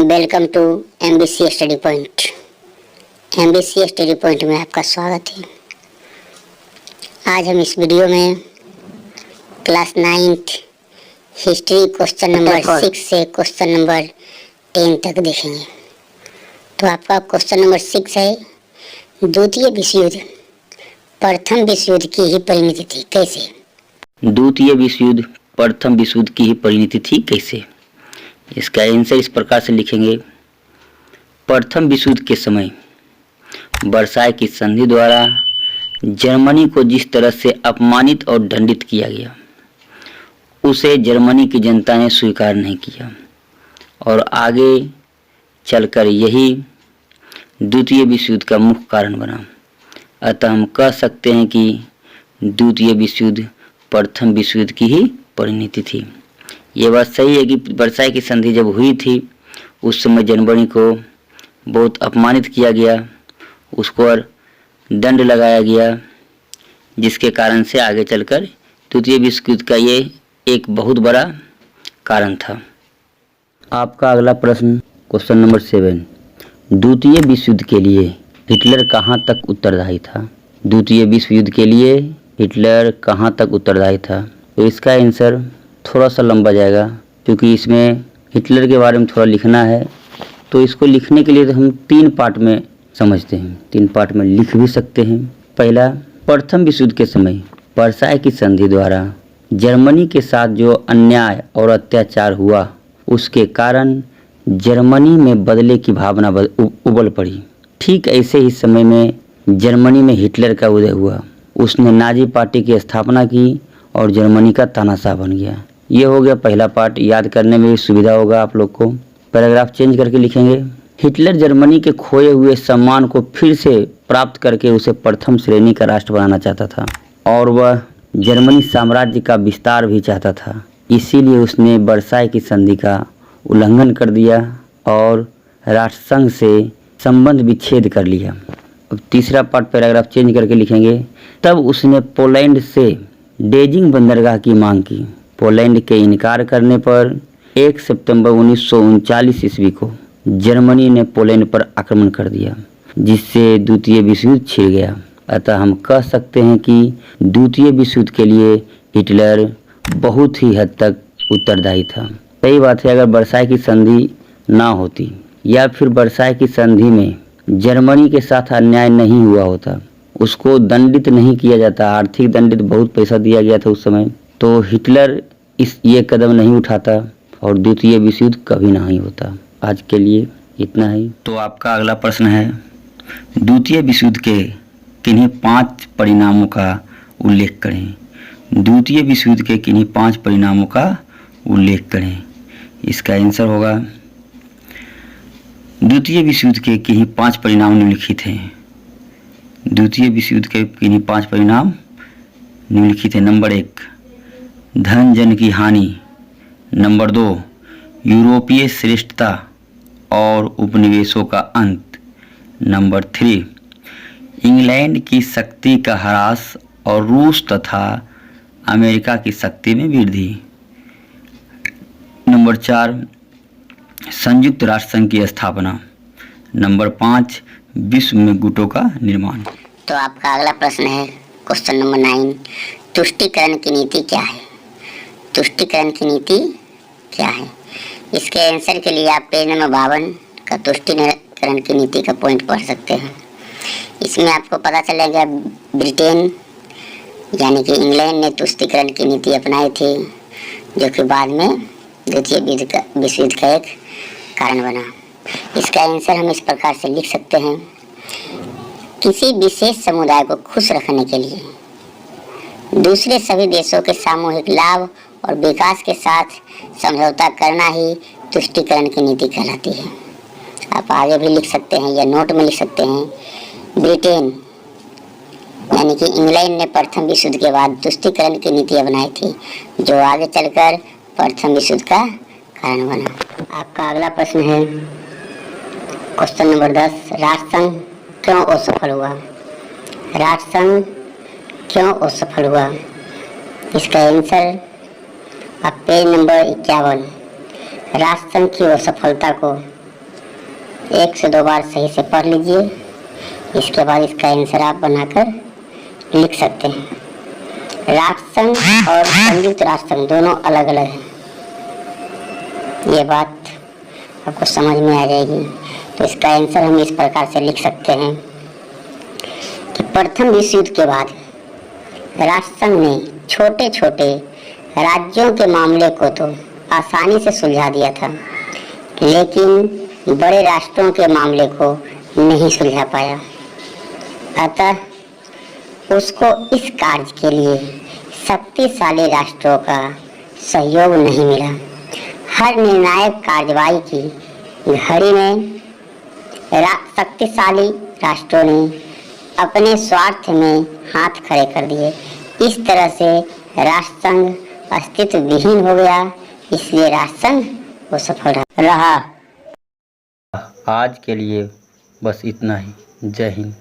Welcome to MBC study point. MBC study point में आपका स्वागत है। आज हम इस वीडियो में class 9th history question number 6 से क्वेश्चन नंबर 10 तक देखेंगे। तो आपका क्वेश्चन नंबर 6 है, द्वितीय विश्व युद्ध प्रथम विश्व युद्ध की ही परिणति थी कैसे? द्वितीय विश्व युद्ध प्रथम विश्व युद्ध की ही परिणति थी कैसे? इसका आंसर इस प्रकार से लिखेंगे। प्रथम विश्व युद्ध के समय वर्साय की संधि द्वारा जर्मनी को जिस तरह से अपमानित और दंडित किया गया, उसे जर्मनी की जनता ने स्वीकार नहीं किया और आगे चलकर यही द्वितीय विश्व युद्ध का मुख्य कारण बना। अतः हम कह सकते हैं कि द्वितीय विश्व युद्ध प्रथम विश्व युद्ध की ही परिणति थी। ये बात सही है कि वर्साय की संधि जब हुई थी उस समय जर्मनी को बहुत अपमानित किया गया, उसको दंड लगाया गया, जिसके कारण से आगे चलकर द्वितीय विश्व युद्ध का ये एक बहुत बड़ा कारण था। आपका अगला प्रश्न क्वेश्चन नंबर 7, द्वितीय विश्व युद्ध के लिए हिटलर कहाँ तक उत्तरदायी था? द्वितीय विश्व युद्ध के लिए हिटलर कहाँ तक उत्तरदायी था? तो इसका आंसर थोड़ा सा लंबा जाएगा, क्योंकि इसमें हिटलर के बारे में थोड़ा लिखना है। तो इसको लिखने के लिए तो हम 3 पार्ट में समझते हैं, 3 पार्ट में लिख भी सकते हैं। पहला, प्रथम विश्व युद्ध के समय वर्साय की संधि द्वारा जर्मनी के साथ जो अन्याय और अत्याचार हुआ, उसके कारण जर्मनी में बदले की भावना उबल पड़ी। ठीक ऐसे ही समय में जर्मनी में हिटलर का उदय हुआ। उसने नाजी पार्टी की स्थापना की और जर्मनी का तानाशाह बन गया। ये हो गया पहला पार्ट, याद करने में भी सुविधा होगा आप लोग को। पैराग्राफ चेंज करके लिखेंगे, हिटलर जर्मनी के खोए हुए सम्मान को फिर से प्राप्त करके उसे प्रथम श्रेणी का राष्ट्र बनाना चाहता था और वह जर्मनी साम्राज्य का विस्तार भी चाहता था। इसीलिए उसने वर्साय की संधि का उल्लंघन कर दिया और राष्ट्रसंघ से संबंध विच्छेद कर लिया। अब तीसरा पार्ट पैराग्राफ चेंज करके लिखेंगे, तब उसने पोलैंड से डेजिंग बंदरगाह की मांग की। पोलैंड के इनकार करने पर 1 सितंबर 1939 ईस्वी को जर्मनी ने पोलैंड पर आक्रमण कर दिया, जिससे द्वितीय विश्व युद्ध छिड़ गया। अतः हम कह सकते हैं कि द्वितीय विश्व युद्ध के लिए हिटलर बहुत ही हद तक उत्तरदायी था। सही बात है, अगर वर्साय की संधि ना होती या फिर वर्साय की संधि में जर्मनी के साथ अन्याय नहीं हुआ होता, उसको दंडित नहीं किया जाता, आर्थिक दंडित बहुत पैसा दिया गया था उस समय, तो हिटलर ये कदम नहीं उठाता और द्वितीय विश्व युद्ध कभी नहीं होता। आज के लिए इतना ही। तो आपका अगला प्रश्न है, द्वितीय विश्व युद्ध के किन्हीं 5 परिणामों का उल्लेख करें। द्वितीय विश्व युद्ध के किन्हीं 5 परिणामों का उल्लेख करें। इसका आंसर होगा, द्वितीय विश्व युद्ध के किन्हीं 5 परिणाम निम्नलिखित हैं। द्वितीय विश्व युद्ध के किन्हीं 5 परिणाम निम्नलिखित हैं। नंबर 1, धन जन की हानि। नंबर 2, यूरोपीय श्रेष्ठता और उपनिवेशों का अंत। नंबर 3, इंग्लैंड की शक्ति का ह्रास और रूस तथा अमेरिका की शक्ति में वृद्धि। नंबर 4, संयुक्त राष्ट्र संघ की स्थापना। नंबर 5, विश्व में गुटों का निर्माण। तो आपका अगला प्रश्न है क्वेश्चन नंबर 9, तुष्टीकरण की नीति क्या है? तुष्टीकरण की नीति क्या है? इसके आंसर के लिए आप पेज नंबर 52 का तुष्टीकरण की नीति का पॉइंट पढ़ सकते हैं। इसमें आपको पता चलेगा ब्रिटेन यानी कि इंग्लैंड ने तुष्टीकरण की नीति अपनाई थी, जो कि बाद में द्वितीय विश्व युद्ध का एक कारण बना। इसका आंसर हम इस प्रकार से लिख सकते हैं, किसी विशेष समुदाय को खुश रखने के लिए दूसरे सभी देशों के सामूहिक लाभ और विकास के साथ समझौता करना ही तुष्टीकरण की नीति कहलाती है। आप आगे भी लिख सकते हैं या नोट में लिख सकते हैं, ब्रिटेन यानी कि इंग्लैंड ने प्रथम विश्व युद्ध के बाद तुष्टीकरण की नीति अपनाई थी, जो आगे चलकर प्रथम विश्व युद्ध का कारण बना। आपका अगला प्रश्न है क्वेश्चन नंबर 10, राष्ट्रसंघ क्यों असफल हुआ? राष्ट्रसंघ क्यों असफल हुआ? इसका आंसर आप पेज नंबर 51 राष्ट्रसंघ की असफलता को 1 से 2 बार सही से पढ़ लीजिए। इसके बाद इसका आंसर आप बनाकर लिख सकते हैं। राष्ट्रसंघ और संयुक्त राष्ट्र संघ दोनों अलग अलग हैं, ये बात आपको समझ में आ जाएगी। तो इसका आंसर हम इस प्रकार से लिख सकते हैं कि प्रथम विश्व युद्ध के बाद राष्ट्रसंघ ने छोटे छोटे राज्यों के मामले को तो आसानी से सुलझा दिया था, लेकिन बड़े राष्ट्रों के मामले को नहीं सुलझा पाया। अतः उसको इस कार्य के लिए शक्तिशाली राष्ट्रों का सहयोग नहीं मिला। हर निर्णायक कार्यवाही की घड़ी में शक्तिशाली राष्ट्रों ने अपने स्वार्थ में हाथ खड़े कर दिए। इस तरह से राष्ट्रसंघ अस्तित्व विहीन हो गया, इसलिए राष्ट्रसंघ वो सफल रहा। आज के लिए बस इतना ही। जय हिंद।